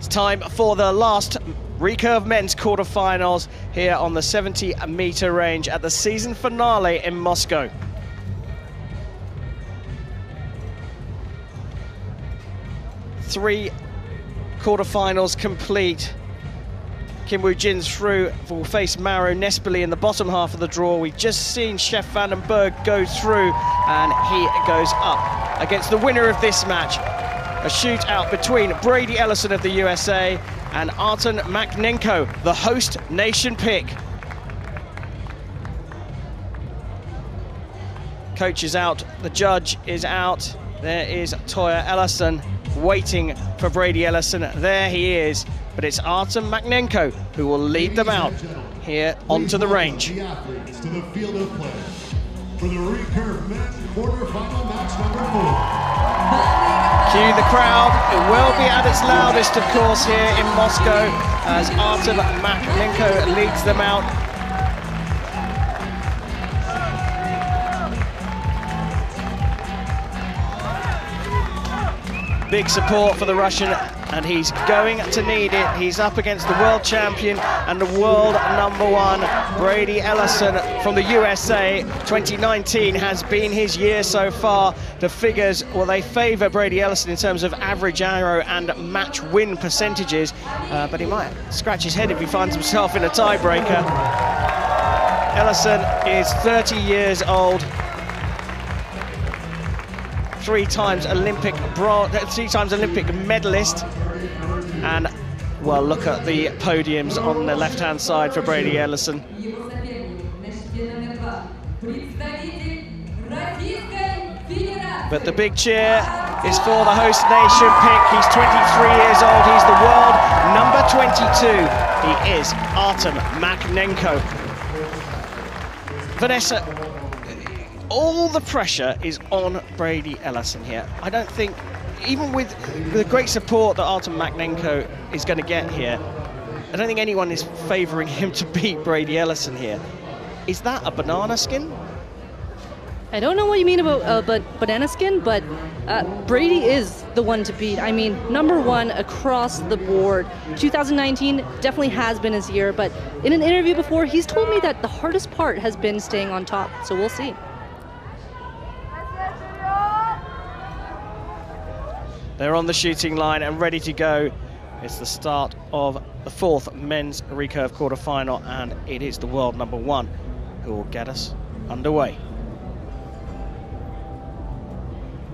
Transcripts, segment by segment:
It's time for the last recurve men's quarterfinals here on the 70-meter range at the season finale in Moscow. Three quarterfinals complete. Kim Woo-jin's through will face Mauro Nespoli in the bottom half of the draw. We've just seen Chef Vandenberg go through, and he goes up against the winner of this match. A shootout between Brady Ellison of the USA and Artem Makhnenko, the host nation pick. Coach is out, the judge is out. There is Toya Ellison waiting for Brady Ellison. There he is, but it's Artem Makhnenko who will lead them out here onto the range. The athletes to the field of play for the recurve men's quarterfinal match number 4. Cue the crowd. It will be at its loudest, of course, here in Moscow as Artem Makhnenko leads them out. Big support for the Russian, and he's going to need it. He's up against the world champion and the world #1, Brady Ellison from the USA. 2019 has been his year so far. The figures, well, they favor Brady Ellison in terms of average arrow and match win percentages, but he might scratch his head if he finds himself in a tiebreaker. Ellison is 30 years old. Three times Olympic medalist, and well, look at the podiums on the left-hand side for Brady Ellison. But the big cheer is for the host nation pick. He's 23 years old. He's the world number 22. He is Artem Makhnenko. Vanessa, all the pressure is on Brady Ellison here. I don't think, even with the great support that Artem Makhnenko is going to get here, I don't think anyone is favoring him to beat Brady Ellison here. Is that a banana skin? I don't know what you mean about banana skin, but Brady is the one to beat. I mean, #1 across the board. 2019 definitely has been his year, but in an interview before, he's told me that the hardest part has been staying on top, so we'll see. They're on the shooting line and ready to go. It's the start of the 4th men's recurve quarterfinal, and it is the world #1 who will get us underway.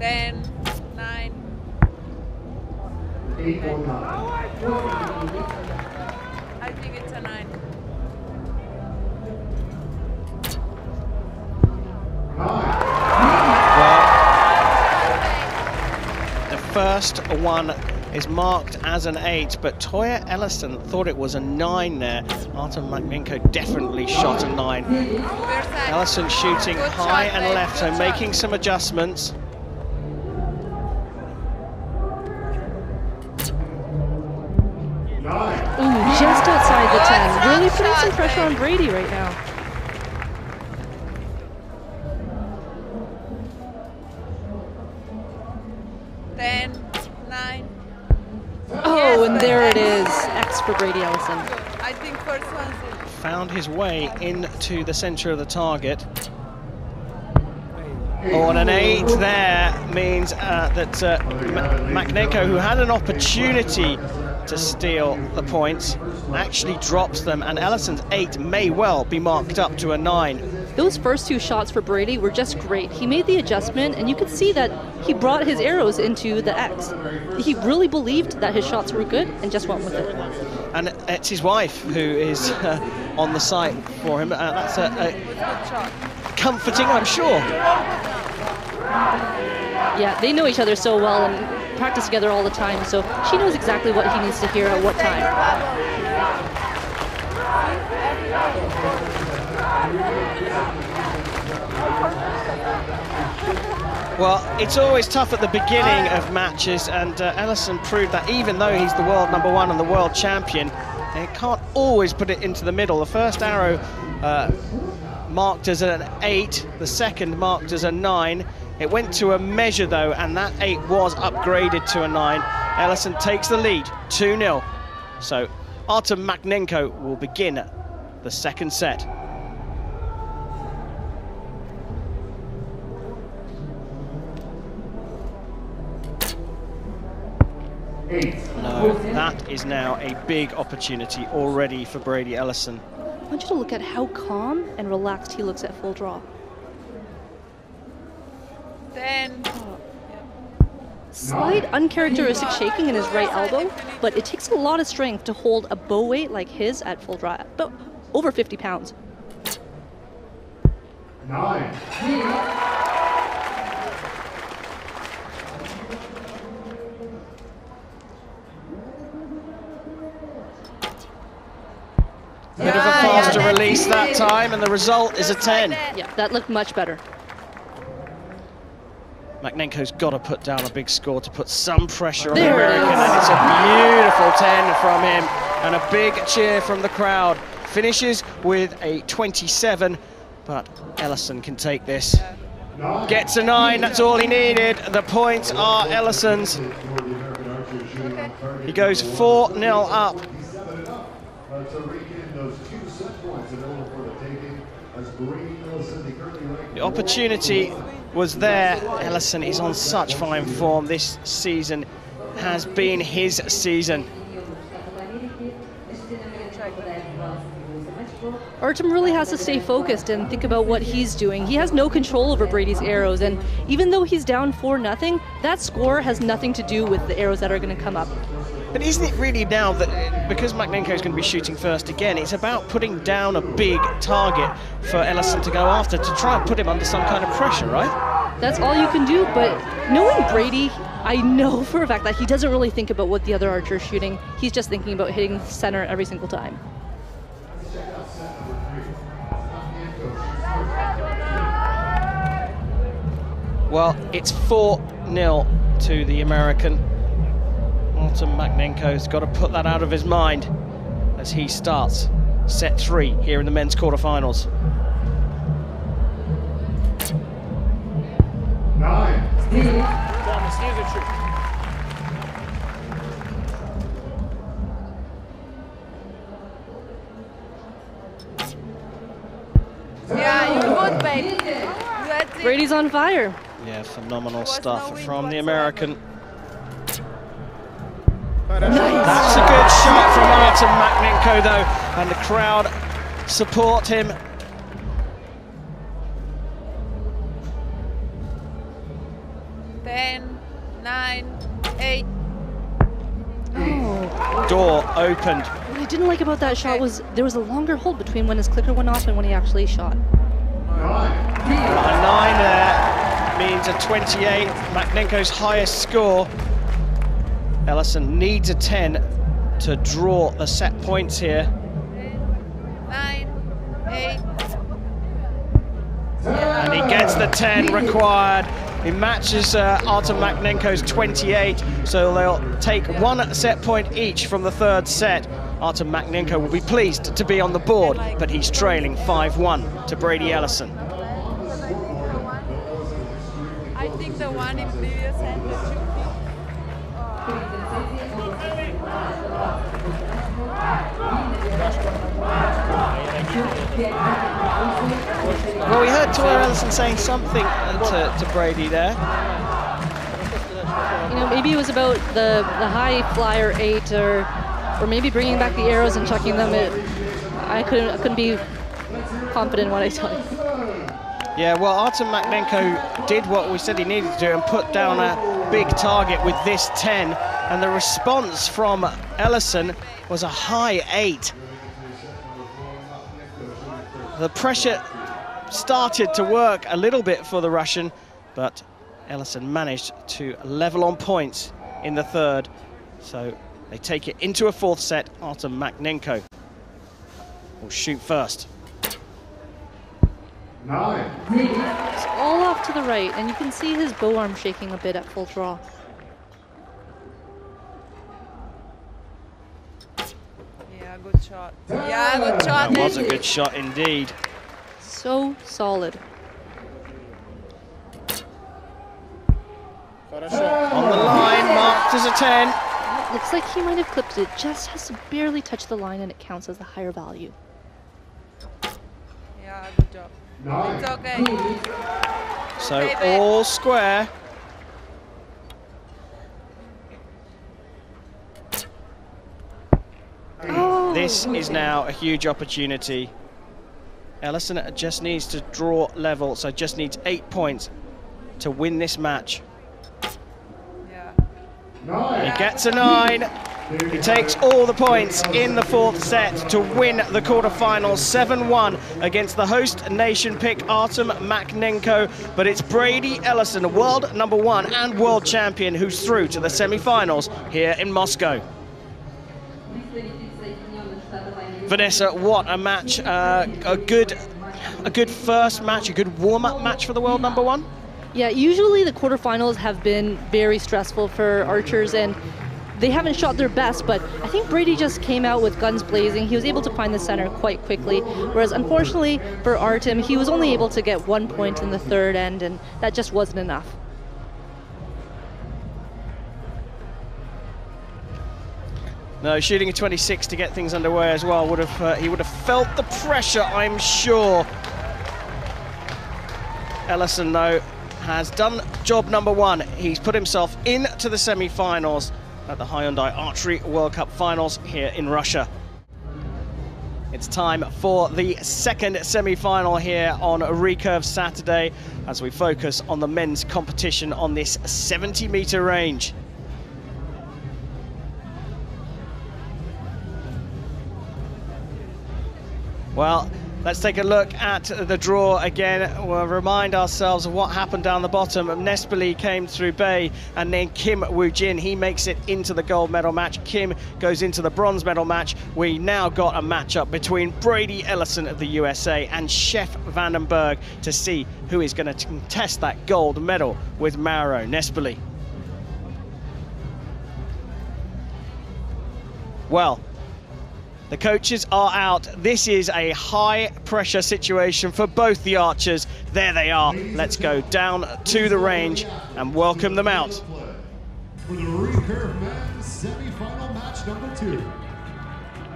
10, 9. 8 or 9. I think it's a 9. 9. First one is marked as an 8, but Toya Ellison thought it was a 9 there. Artem Makhnenko definitely shot a 9. Ellison shooting high and left, so making some adjustments. Ooh, just outside the 10. Really putting some pressure on Brady right now. Oh, and there it is. X for Brady Ellison. I think first one Found his way into the center of the target. Oh, and an 8 there means that Makhnenko, who had an opportunity to steal the points, actually drops them, and Ellison's 8 may well be marked up to a 9. Those first 2 shots for Brady were just great. He made the adjustment, and you could see that he brought his arrows into the X. He really believed that his shots were good and just went with it. And it's his wife who is on the site for him. That's comforting, I'm sure. Yeah, they know each other so well and practice together all the time, so she knows exactly what he needs to hear at what time. Well, it's always tough at the beginning of matches, and Ellison proved that even though he's the world #1 and the world champion, he can't always put it into the middle. The first arrow marked as an 8, the second marked as a 9. It went to a measure though, and that 8 was upgraded to a 9. Ellison takes the lead, 2-0. So Artem Makhnenko will begin the second set. No, that is now a big opportunity already for Brady Ellison. I want you to look at how calm and relaxed he looks at full draw. 10. Slight uncharacteristic shaking in his right elbow, but it takes a lot of strength to hold a bow weight like his at full draw, but over 50 pounds. 9. Bit of a faster release that time, and the result is a 10. Yeah, that looked much better. Makhnenko's got to put down a big score to put some pressure on the American, and it's a beautiful 10 from him, and a big cheer from the crowd. Finishes with a 27, but Ellison can take this. Gets a 9, that's all he needed. The points are Ellison's. He goes 4-0 up. The opportunity was there. Ellison is on such fine form. This season has been his season. Artem really has to stay focused and think about what he's doing. He has no control over Brady's arrows, and even though he's down 4-0, that score has nothing to do with the arrows that are going to come up. But isn't it really now that, because Makhnenko is going to be shooting first again, it's about putting down a big target for Ellison to go after, to try and put him under some kind of pressure, right? That's all you can do, but knowing Brady, I know for a fact that he doesn't really think about what the other archer is shooting. He's just thinking about hitting the center every single time. Well, it's 4-0 to the American. Artem Makhnenko's got to put that out of his mind as he starts set 3 here in the men's quarterfinals. 9. Yeah, you good, babe. That's it. Brady's on fire. Yeah, phenomenal stuff from the American. That's a good shot from Artem Makhnenko, though, and the crowd support him. 10, 9, 8. Oh. Door opened. What I didn't like about that shot was there was a longer hold between when his clicker went off and when he actually shot. A 9 there means a 28, Makhnenko's highest score. Ellison needs a 10 to draw the set points here. 9, 8. And he gets the 10 required. He matches Artem Makhnenko's 28, so they'll take 1 set point each from the third set. Artem Makhnenko will be pleased to be on the board, but he's trailing 5-1 to Brady Ellison. I think the one in previous hand that you Well, we heard Toya Ellison saying something to Brady there. You know, maybe it was about the high flyer 8, or maybe bringing back the arrows and chucking them. I couldn't be confident in what I tell you. Yeah, well, Artem Makhnenko did what we said he needed to do and put down a big target with this 10, and the response from Ellison was a high 8. The pressure started to work a little bit for the Russian, but Ellison managed to level on points in the third. So they take it into a fourth set. Artem Makhnenko will shoot first. 9. It's all off to the right, and you can see his bow arm shaking a bit at full draw. Yeah, good shot. Yeah, good shot. That was a good shot indeed. So solid. On the line, marked as a 10. Looks like he might have clipped it. Just has to barely touch the line and it counts as the higher value. Yeah, good job. It's okay. So Baby. all square. Oh, This is now a huge opportunity. Ellison just needs to draw level, so just needs 8 points to win this match. Yeah. He gets a 9. He takes all the points in the 4th set to win the quarterfinals 7-1 against the host nation pick Artem Makhnenko. But it's Brady Ellison, world #1 and world champion, who's through to the semi-finals here in Moscow. Vanessa, what a match! A good first match, a good warm-up match for the world #1. yeah, usually the quarterfinals have been very stressful for archers and they haven't shot their best, but I think Brady just came out with guns blazing. He was able to find the center quite quickly, whereas unfortunately for Artem, he was only able to get 1 point in the 3rd end, and that just wasn't enough. No, shooting a 26 to get things underway as well. He would have felt the pressure, I'm sure. Ellison, though, has done job #1. He's put himself into the semi-finals at the Hyundai Archery World Cup Finals here in Russia. It's time for the 2nd semi-final here on Recurve Saturday as we focus on the men's competition on this 70-meter range. Well, let's take a look at the draw again. We'll remind ourselves of what happened down the bottom. Nespoli came through Bay, and then Kim Woo-jin, he makes it into the gold medal match. Kim goes into the bronze medal match. We now got a matchup between Brady Ellison of the USA and Chef Vandenberg to see who is going to contest that gold medal with Mauro Nespoli. Well, the coaches are out. This is a high pressure situation for both the archers. There they are. Let's go down to the range and welcome them out. For the recurve men's semi-final match #2.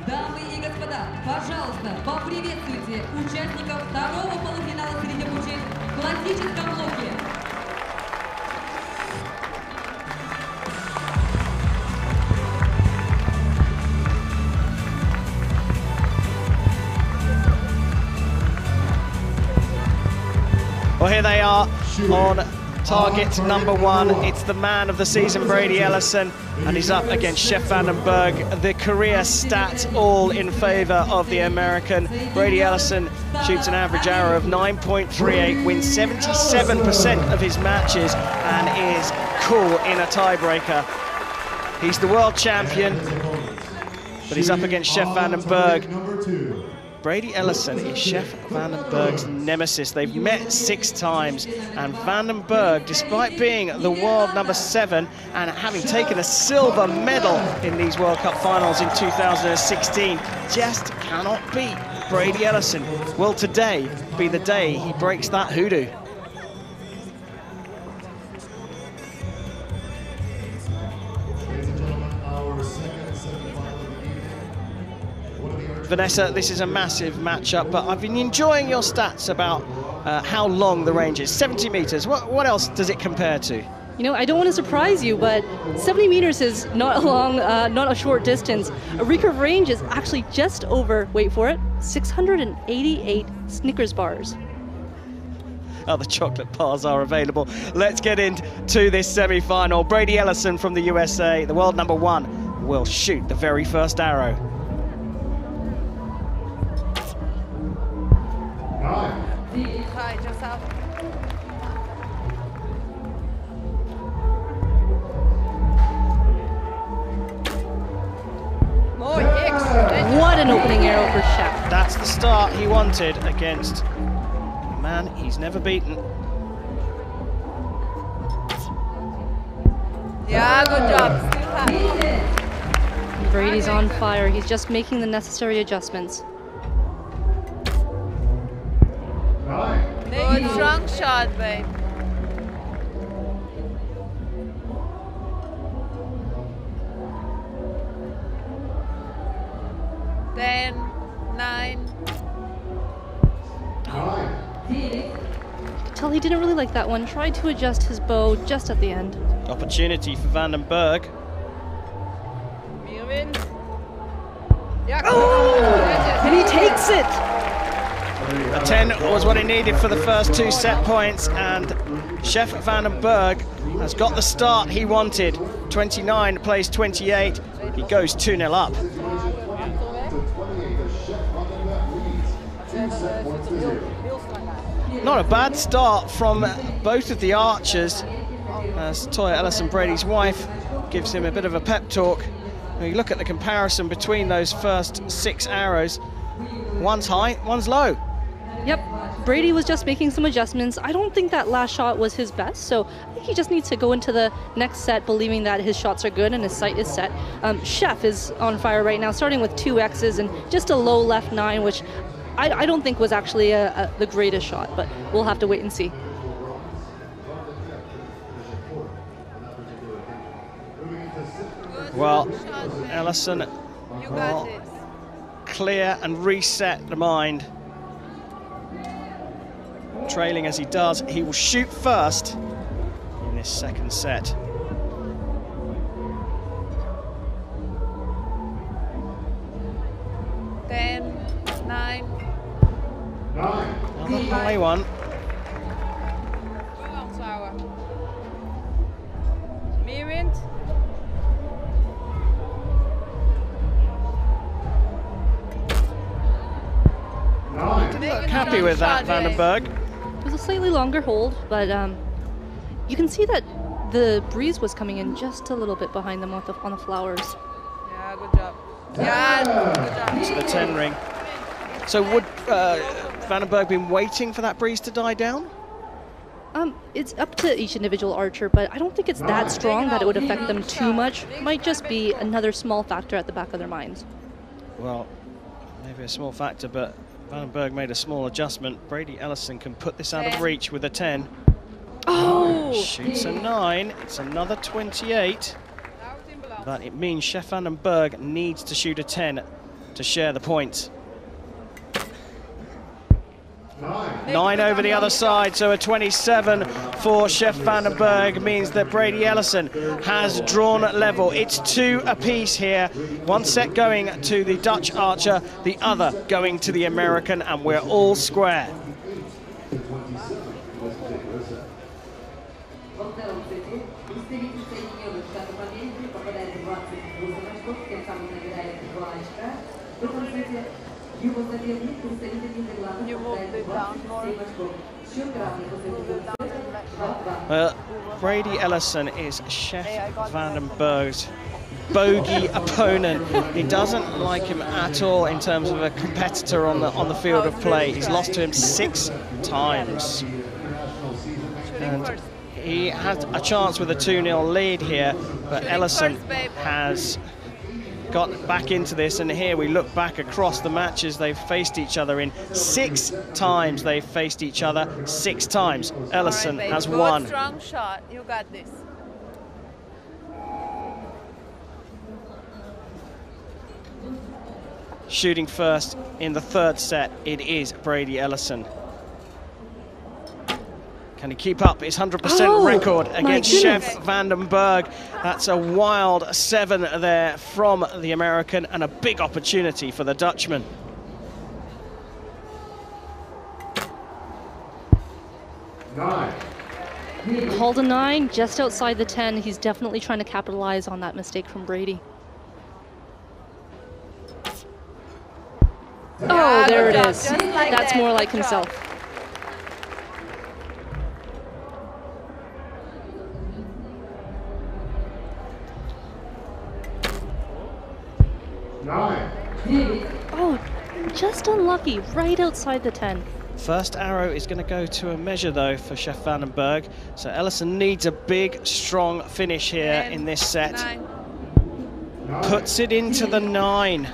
Дамы и господа, пожалуйста, поприветствуйте участников 2-го полуфинала среди мужчин в классическом блоке. Well, here they are on target #1. It's the man of the season, Brady Ellison, and he's up against Chef Vandenberg. The career stats all in favor of the American. Brady Ellison shoots an average arrow of 9.38, wins 77% of his matches, and is cool in a tiebreaker. He's the world champion, but he's up against Chef Vandenberg. Brady Ellison is Chef Vandenberg's nemesis. They've met 6 times, and Vandenberg, despite being the world #7 and having taken a silver medal in these World Cup finals in 2016, just cannot beat Brady Ellison. Will today be the day he breaks that hoodoo? Vanessa, this is a massive matchup, but I've been enjoying your stats about how long the range is. 70 meters, what else does it compare to? You know, I don't want to surprise you, but 70 meters is not a long, not a short distance. A recurve range is actually just over, wait for it, 688 Snickers bars. Oh, the chocolate bars are available. Let's get into this semi-final. Brady Ellison from the USA, the world #1, will shoot the very first arrow. Hi, just out. What an opening arrow for Chef. That's the start he wanted against a man he's never beaten. Yeah, good job. Still high. Brady's on fire. He's just making the necessary adjustments. Good strong shot, babe. 10, 9. You could tell he didn't really like that one. Tried to adjust his bow just at the end. Opportunity for Vandenberg. And he takes it! A 10 was what he needed for the first 2 set points, and Chef Vandenberg has got the start he wanted. 29 plays 28. He goes 2-0 up. Not a bad start from both of the archers, as Toya Ellison, Brady's wife, gives him a bit of a pep talk. When you look at the comparison between those first 6 arrows, one's high, one's low. Yep, Brady was just making some adjustments. I don't think that last shot was his best, so I think he just needs to go into the next set believing that his shots are good and his sight is set. Chef is on fire right now, starting with 2 X's and just a low left 9, which I don't think was actually the greatest shot, but we'll have to wait and see. Well, Ellison will clear and reset the mind. Trailing as he does, he will shoot first in this second set. Another high one. Happy with that, Vandenberg. It was a slightly longer hold, but you can see that the breeze was coming in just a little bit behind them on the flowers. Yeah, good job. Yeah, good job. To the 10 ring. So would Vandenberg been waiting for that breeze to die down? It's up to each individual archer, but I don't think it's that strong that it would affect them too much. Might just be another small factor at the back of their minds. Well, maybe a small factor, but Vandenberg made a small adjustment. Brady Ellison can put this out of reach with a 10. Oh! Shoots a 9. It's another 28. But it means Chef Vandenberg needs to shoot a 10 to share the points. 9 over the other side, so a 27 for Chef Vandenberg means that Brady Ellison has drawn level. It's 2 apiece here. 1 set going to the Dutch archer, the other going to the American, and we're all square. You move it down more. Well, Brady Ellison is Chef Vandenberg's bogey opponent. He doesn't like him at all in terms of a competitor on the field of play. He's lost to him 6 times. And he had a chance with a 2-0 lead here, but Ellison has got back into this, and here we look back across the matches they've faced each other in. 6 times they've faced each other, 6 times. Ellison has won. Strong shot, you got this. Shooting first in the 3rd set, it is Brady Ellison. Can he keep up his 100% record against Chef Vandenberg? That's a wild 7 there from the American, and a big opportunity for the Dutchman. Called a 9, just outside the 10. He's definitely trying to capitalize on that mistake from Brady. Oh, there it is. That's more like himself. Oh, just unlucky, right outside the 10. First arrow is going to go to a measure, though, for Chef Vandenberg. So Ellison needs a big, strong finish here in this set. 9. Puts it into the 9.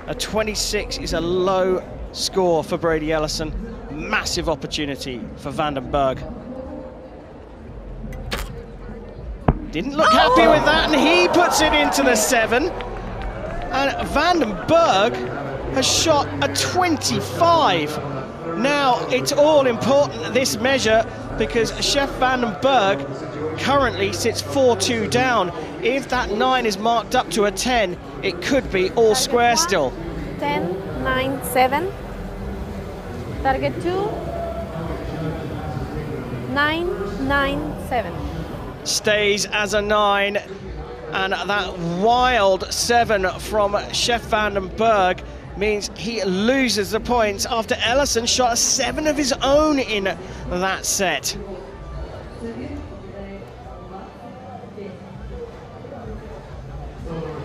A 26 is a low score for Brady Ellison. Massive opportunity for Vandenberg. Didn't look happy with that, and he puts it into the 7. And Vandenberg has shot a 25. Now, it's all important, this measure, because Chef Vandenberg currently sits 4-2 down. If that 9 is marked up to a 10, it could be all square still. 10, 9, 7. Target 2. 9, 9, 7. Stays as a 9, and that wild 7 from Chef Vandenberg means he loses the points after Ellison shot a 7 of his own in that set.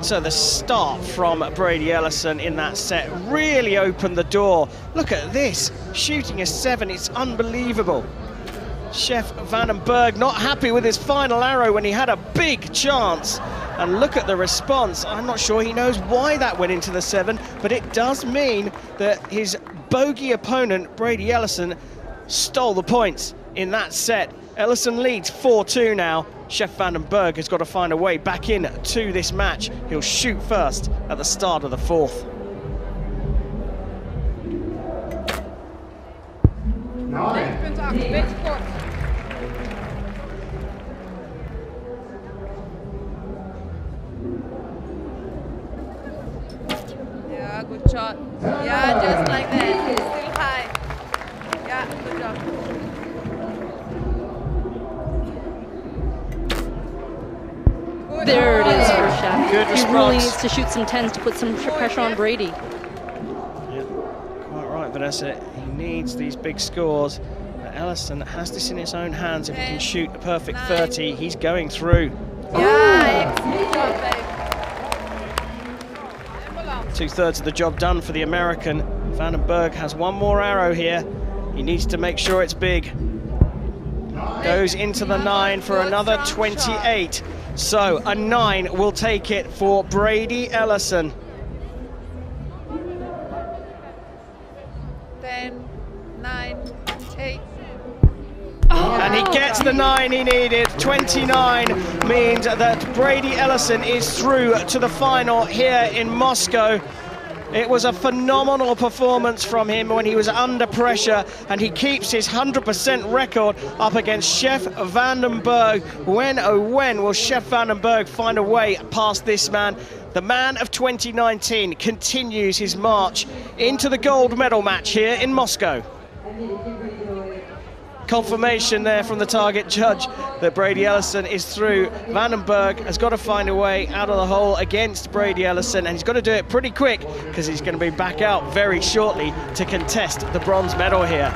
So the start from Brady Ellison in that set really opened the door. Look at this, shooting a 7, it's unbelievable. Chef Vandenberg not happy with his final arrow when he had a big chance. And look at the response. I'm not sure he knows why that went into the 7, but it does mean that his bogey opponent, Brady Ellison, stole the points in that set. Ellison leads 4-2 now. Chef Vandenberg has got to find a way back in to this match. He'll shoot first at the start of the 4th. Yeah, good shot. Yeah, just like that. Still high. Yeah, good job. There it is for Chef. Good he response. really needs to shoot some 10s to put some pressure on Brady. Yeah, quite right, Vanessa. He needs these big scores. Ellison has this in his own hands. If he can shoot a perfect 30, he's going through. Yeah, good job, babe. 2/3 of the job done for the American. Vandenberg has one more arrow here. He needs to make sure it's big. Goes into the 9 for another 28. So a 9 will take it for Brady Ellison. 10, 9, 8. And he gets the 9 he needed. 29 means that Brady Ellison is through to the final here in Moscow. It was a phenomenal performance from him when he was under pressure, and he keeps his 100% record up against Chef Vandenberg. When, oh when, will Chef Vandenberg find a way past this man? The man of 2019 continues his march into the gold medal match here in Moscow. Confirmation there from the target judge that Brady Ellison is through. Vandenberg has got to find a way out of the hole against Brady Ellison, and he's got to do it pretty quick because he's going to be back out very shortly to contest the bronze medal here.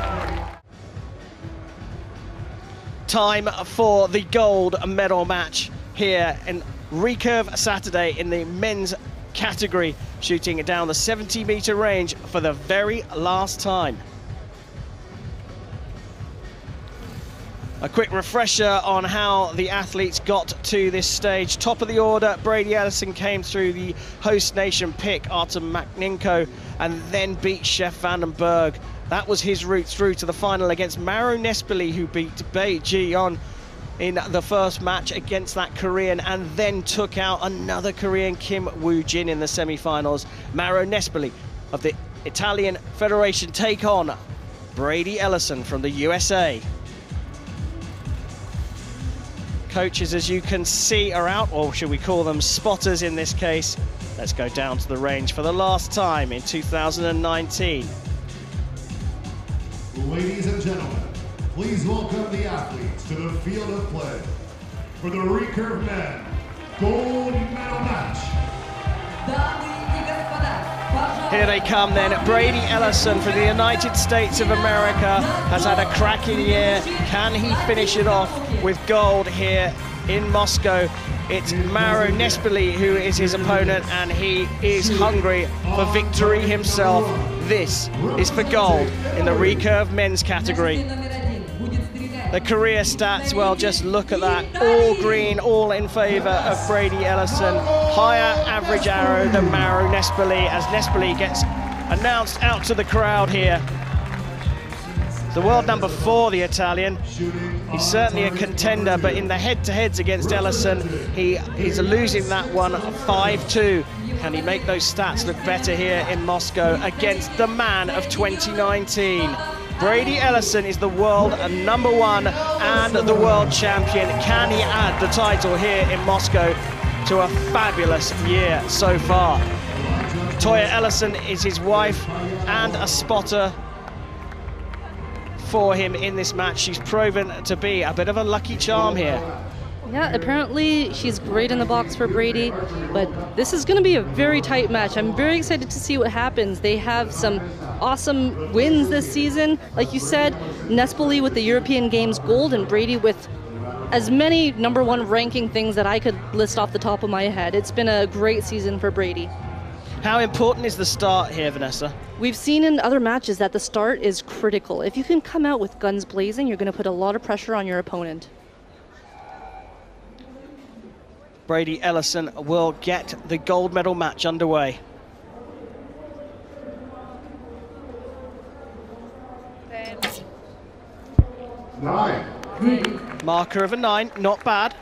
Time for the gold medal match here in recurve Saturday in the men's category, shooting down the 70-meter range for the very last time. A quick refresher on how the athletes got to this stage. Top of the order, Brady Ellison came through the host nation pick, Artem Makninko, and then beat Chef Vandenberg. That was his route through to the final against Maro Nespoli, who beat Bae Ji-yeon in the first match against that Korean, and then took out another Korean, Kim Woo-jin, in the semi-finals. Maro Nespoli of the Italian Federation take on Brady Ellison from the USA. Coaches, as you can see, are out, or should we call them spotters in this case. Let's go down to the range for the last time in 2019. Ladies and gentlemen, please welcome the athletes to the field of play for the recurve men gold medal match. Here they come then. Brady Ellison from the United States of America has had a cracking year. Can he finish it off with gold here in Moscow? It's Maro Nespoli who is his opponent, and he is hungry for victory himself. This is for gold in the recurve men's category. The career stats, well, just look at that. All green, all in favor of Brady Ellison. Higher average arrow than Maro Nespoli, as Nespoli gets announced out to the crowd here. The world number 4, the Italian. He's certainly a contender, but in the head-to-heads against Ellison, he's losing that one 5-2. Can he make those stats look better here in Moscow against the man of 2019? Brady Ellison is the world number 1 and the world champion. Can he add the title here in Moscow to a fabulous year so far? Toya Ellison is his wife and a spotter for him in this match. She's proven to be a bit of a lucky charm here. Yeah, apparently she's great in the box for Brady, but this is going to be a very tight match. I'm very excited to see what happens. They have some awesome wins this season. Like you said, Nespoli with the European Games gold and Brady with as many number 1 ranking things that I could list off the top of my head. It's been a great season for Brady. How important is the start here, Vanessa? We've seen in other matches that the start is critical. If you can come out with guns blazing, you're going to put a lot of pressure on your opponent. Brady Ellison will get the gold medal match underway. 9. Marker of a 9, not bad.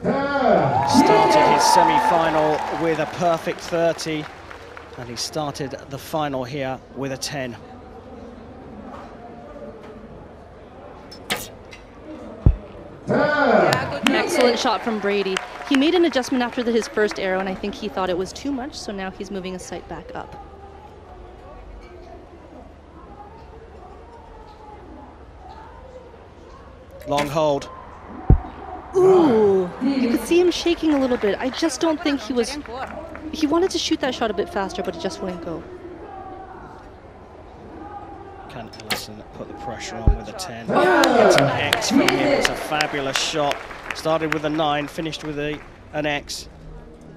Started his semi-final with a perfect 30, and he started the final here with a 10. Excellent shot from Brady. He made an adjustment after his first arrow, and I think he thought it was too much, so now he's moving his sight back up. Long hold. Ooh, you could see him shaking a little bit. I just don't think he was... He wanted to shoot that shot a bit faster, but it just wouldn't go. Can Ellison put the pressure on with a 10? Gets an X from him. It's a fabulous shot. Started with a 9, finished with an X.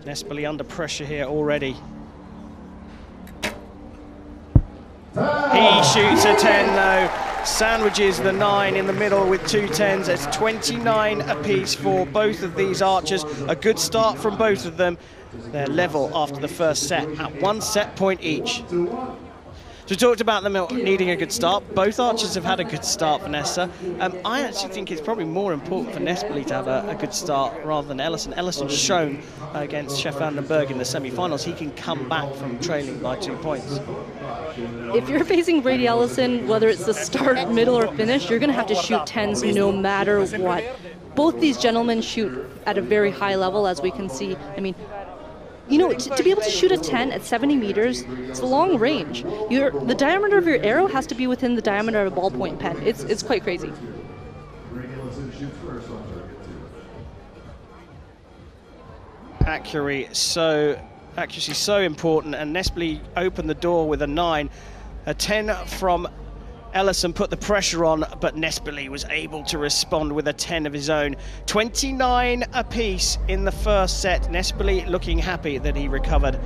Nespoli under pressure here already. He shoots a 10 though. Sandwiches the 9 in the middle with 2 10s. It's 29 apiece for both of these archers. A good start from both of them. They're level after the first set at 1 set point each. So we talked about them needing a good start. Both archers have had a good start, Vanessa. I actually think it's probably more important for Nespoli to have a good start rather than Ellison. Ellison's shown against Chef Vandenberg in the semi-finals he can come back from trailing by 2 points. If you're facing Brady Ellison, whether it's the start, middle, or finish, you're going to have to shoot 10s no matter what. Both these gentlemen shoot at a very high level, as we can see. I mean, you know, to be able to shoot a 10 at 70 meters, it's a long range. The diameter of your arrow has to be within the diameter of a ballpoint pen. It's quite crazy. Accuracy so important, and Nespoli opened the door with a 9. A 10 from Ellison put the pressure on, but Nespoli was able to respond with a 10 of his own. 29 apiece in the first set. Nespoli looking happy that he recovered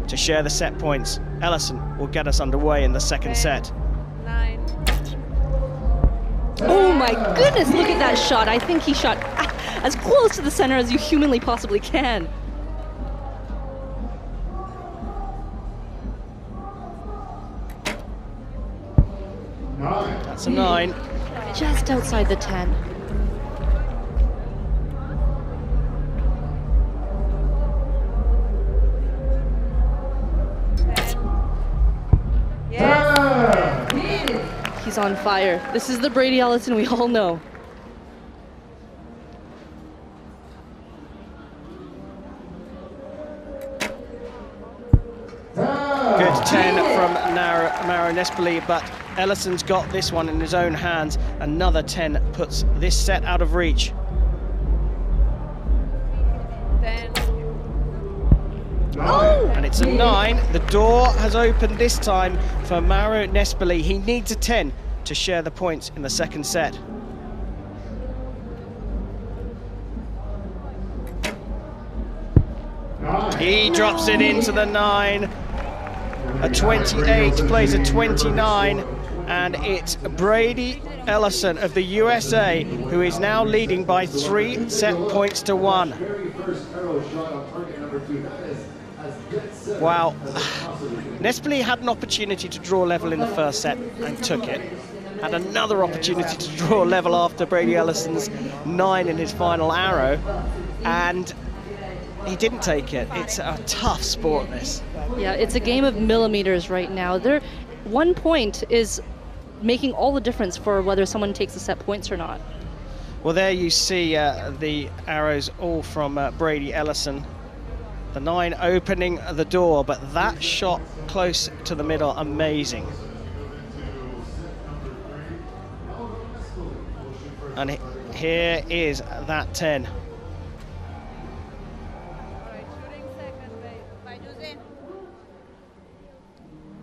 to share the set points. Ellison will get us underway in the second set. 9. Oh my goodness, look at that shot. I think he shot as close to the center as you humanly possibly can. That's a 9. Just outside the 10. Yes. He's on fire. This is the Brady Ellison we all know. Good 10 from Mauro Nespoli, but Ellison's got this one in his own hands. Another 10 puts this set out of reach. 10. Oh! And it's a 9. The door has opened this time for Mauro Nespoli. He needs a 10 to share the points in the second set. He drops it into the 9. A 28 plays a 29, and it's Brady Ellison of the USA who is now leading by 3 set points to 1. first arrow shot on target number 2. That is as dead center. Wow. Nespoli had an opportunity to draw level in the first set and took it. Had another opportunity to draw level after Brady Ellison's 9 in his final arrow, and he didn't take it. It's a tough sport, this. Yeah, it's a game of millimeters right now. 1 point is making all the difference for whether someone takes the set points or not. Well, there you see the arrows all from Brady Ellison. The 9 opening the door, but that shot close to the middle, amazing. And here is that 10.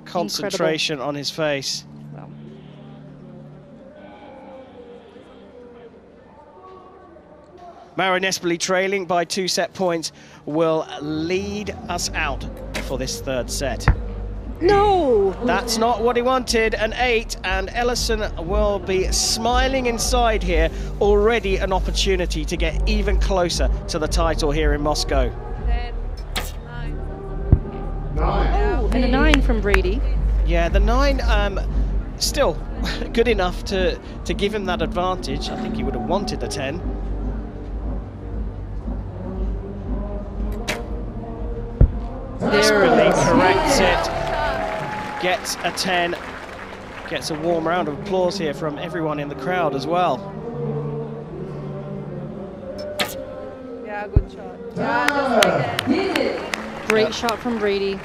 Concentration on his face. Wow. Mauro Nespoli, trailing by 2 set points, will lead us out for this third set. No! That's not what he wanted, an 8, and Ellison will be smiling inside here. Already an opportunity to get even closer to the title here in Moscow. 10, 9. 9. And a 9 from Brady. Yeah, the 9, still good enough to give him that advantage. I think he would have wanted the 10. Nespoli corrects it, gets a 10, gets a warm round of applause here from everyone in the crowd as well. Yeah, good shot. Yeah, just like that. Great shot from Brady.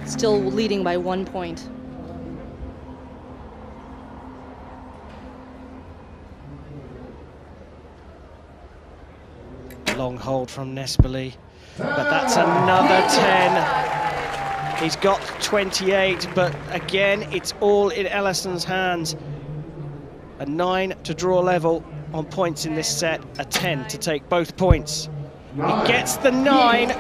Still leading by 1 point. Long hold from Nespoli, but that's another 10. He's got 28, but again, it's all in Ellison's hands. A 9 to draw level on points in this set, a 10 to take both points. He gets the 9,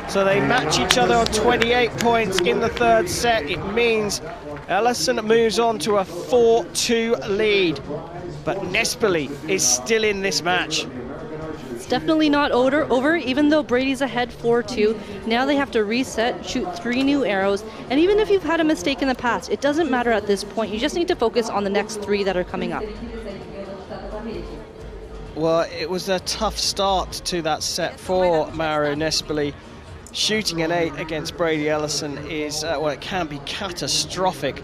so they match each other on 28 points in the third set. It means Ellison moves on to a 4-2 lead, but Nespoli is still in this match. It's definitely not over, even though Brady's ahead 4-2. Now they have to reset, shoot 3 new arrows, and even if you've had a mistake in the past, it doesn't matter at this point. You just need to focus on the next 3 that are coming up. Well, it was a tough start to that set for Mauro Nespoli. Shooting an 8 against Brady Ellison is, well, it can be catastrophic,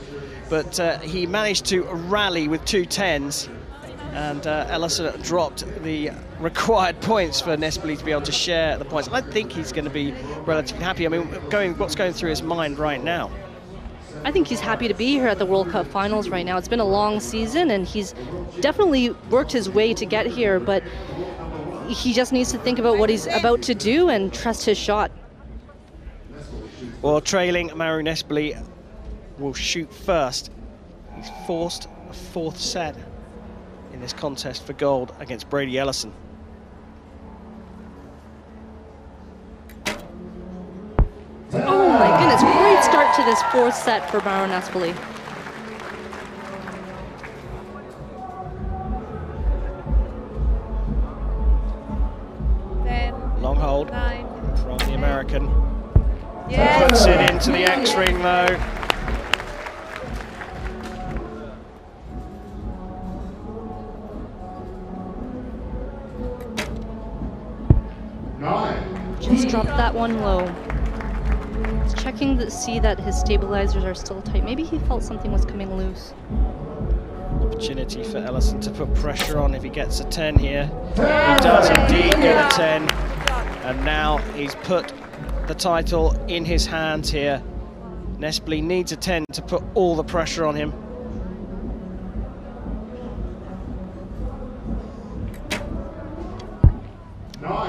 but he managed to rally with 2 10s, and Ellison dropped the required points for Nespoli to be able to share the points. I think he's going to be relatively happy. I mean, what's going through his mind right now? I think he's happy to be here at the World Cup Finals right now. It's been a long season, and he's definitely worked his way to get here, but he just needs to think about what he's about to do and trust his shot. Well, trailing Mauro Nespoli will shoot first. He's forced a 4th set in this contest for gold against Brady Ellison. Oh my goodness, great start to this 4th set for Mauro Nespoli. Long hold 9. from the American. Yes. Puts it into the X-ring though. Just dropped that one low. He's checking to see that his stabilizers are still tight. Maybe he felt something was coming loose. Opportunity for Ellison to put pressure on if he gets a 10 here. He does indeed get a 10. And now he's put the title in his hands here. Nespoli needs a 10 to put all the pressure on him.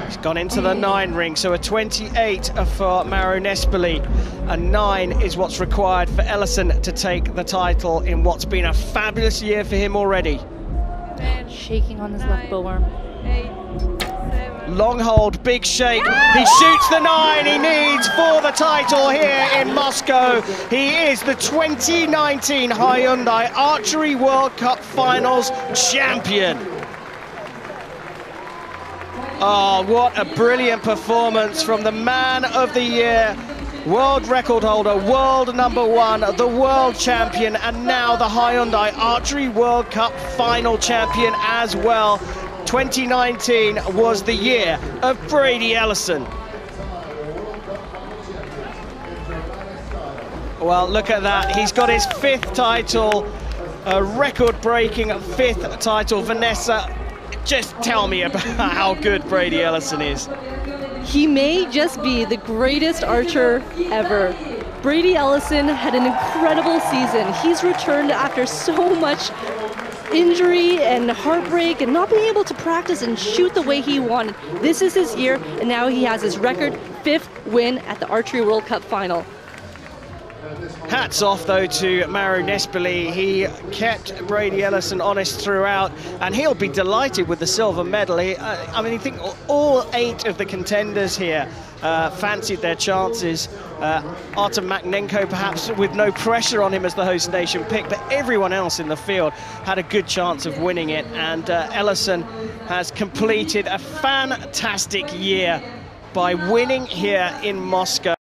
He's gone into the 9 ring, so a 28 for Mauro Nespoli. A 9 is what's required for Ellison to take the title in what's been a fabulous year for him already. 10, Shaking on his left bow arm. 8, 7. Long hold, big shake. He shoots the 9 he needs for the title here in Moscow. He is the 2019 Hyundai Archery World Cup Finals champion. Oh, what a brilliant performance from the man of the year, world record holder, world #1, the world champion, and now the Hyundai Archery World Cup final champion as well. 2019 was the year of Brady Ellison. Well, look at that. He's got his 5th title, a record-breaking 5th title. Vanessa, just tell me about how good Brady Ellison is. He may just be the greatest archer ever. Brady Ellison had an incredible season. He's returned after so much injury and heartbreak and not being able to practice and shoot the way he wanted. This is his year, and now he has his record 5th win at the Archery World Cup final. Hats off, though, to Mauro Nespoli. He kept Brady Ellison honest throughout, and he'll be delighted with the silver medal. I mean, I think all 8 of the contenders here fancied their chances. Artem Makhnenko, perhaps with no pressure on him as the host nation pick, but everyone else in the field had a good chance of winning it, and Ellison has completed a fantastic year by winning here in Moscow.